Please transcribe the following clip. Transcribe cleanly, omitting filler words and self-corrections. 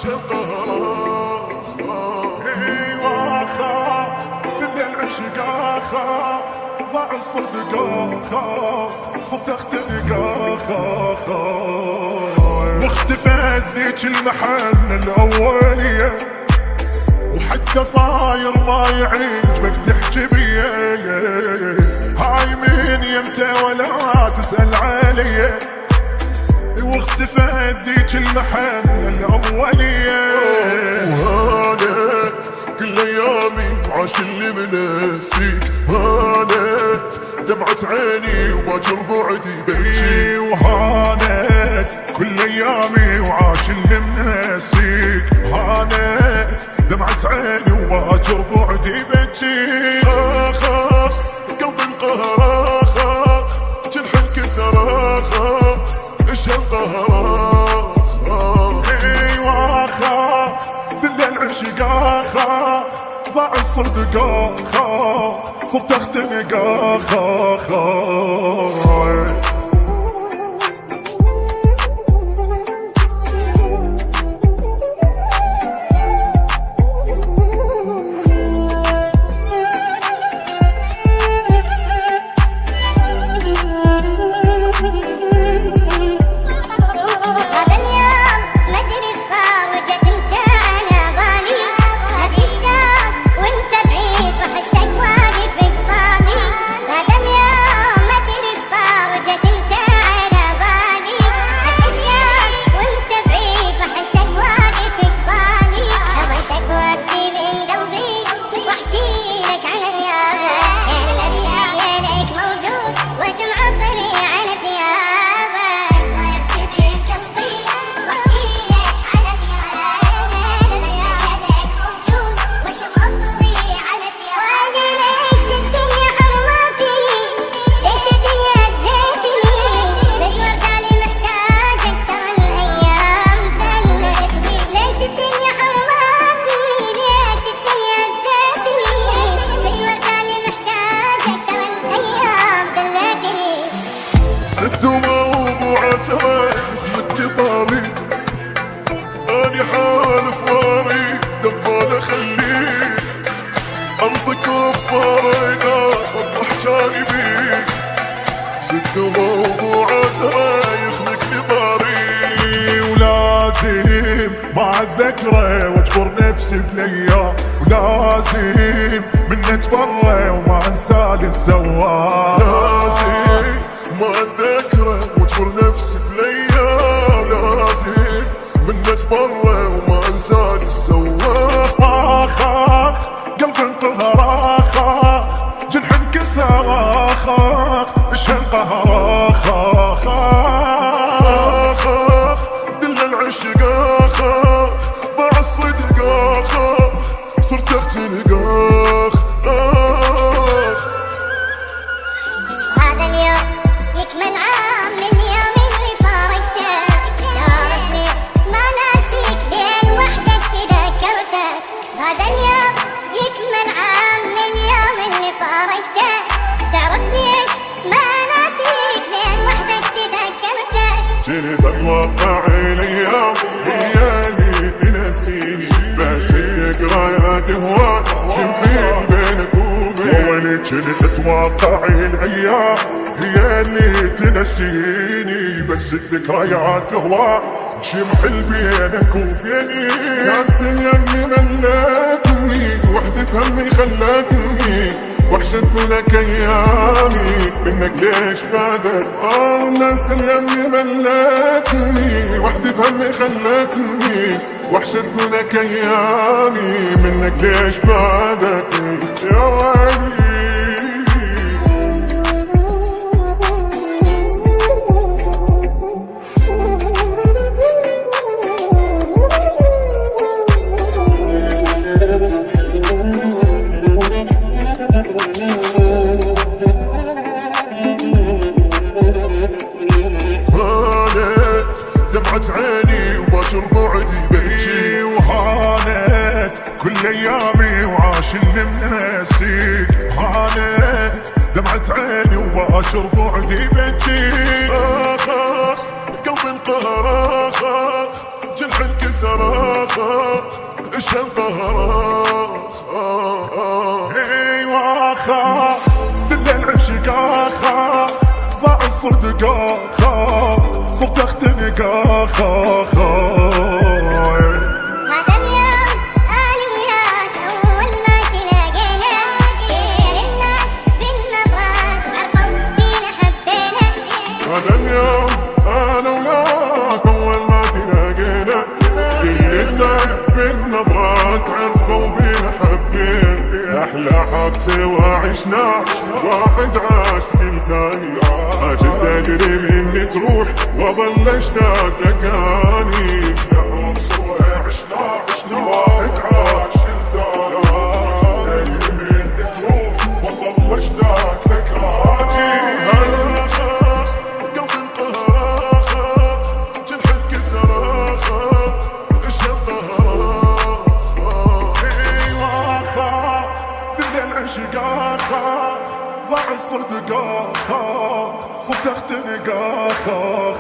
وش القهر ايوا خاف ذل العشق اخاف ضاع الصدق اخاف صرت اختنق اخاف واختفت ذيك المحن الاوليه وحتى صاير ما يعيش بك تحكي بيه هاي من يمتى ولا تسأل عليه واختفت ذيك المحن الاوليه وهانت كل ايامي وعاش اللي منسيك هانت دمعت عيني وباجر بعدي بكي وهانت كل ايامي وعاش اللي منسيك هانت دمعت عيني وباجر بعدي بكي اخاف قلبي انقهر اخاف جرح انكسر اخاف ايش هالقهر ايوا اخاف ذل العشق اخاف ضاع الصدق اخاف صرت اختنق اخاف سد موضوعته يخلق طاري اني حالف ماري دبال اخليك انطق وفاري اطرح جانبي سد موضوعته يخلق طاري ولازم مع الذكرى واجبر نفسي بالايام ولازم من نتبرى وما انسى اللي سواه لازم ما اتذكره واجبر نفسي بالايام لازم من نتبرى وما انسى اللي سواه اخاف قلبي انقهر اخاف جرح انكسر اخاف ايش هالقهر اخاف اخاف دل العشق اخاف ضاع الصدق اخاف صرت اختنق هذا اليوم يكمل عام من اليوم اللي فارقتك تعرفني ما ناسيك لين وحدك تذكرتك هذا اليوم يكمل عام من اليوم اللي فارقتك تعرفني ما ناسيك لين وحدك تذكرتك جرب الواقع الايام هي اللي تنسيني بس ذكريات هواك شنفين بينك وبيني كنت اتوقع الايام هي اللي تنسيني بس الذكريات هواك شمحل بينك وبيني يا سيامي ملتني وحدة همي خلتني وحشت لك ايامي منك ليش بعدك ناس اليمي ملتني وحدة همي خلتني وحشت لك ايامي منك ليش بعدك يا ويلي دمعت عيني وباجر بعدي بكي وهانت كل ايامي وعاش اللي منسيك هانت دمعت عيني وباجر بعدي بكي اخاف قلبي انقهر اخاف جرح انكسر الشنطة ايوا خا ذل العشق اخا ضاع الصدق اخا صرت اختنق اخا هذا اليوم انا وياك اول ما تلاقينا كل الناس بالنظرات عرفوا بينا حبينا احلى حب سوا عشنا واحد عاش كل ثانية ما كنت ادري مني تروح واظل اشتاق لك اني سوا عشنا واحد عاش كل ثانية ادري مني تروح واظل اشتاق لك اني ضاع الصدق اخا صرت اختنق اخا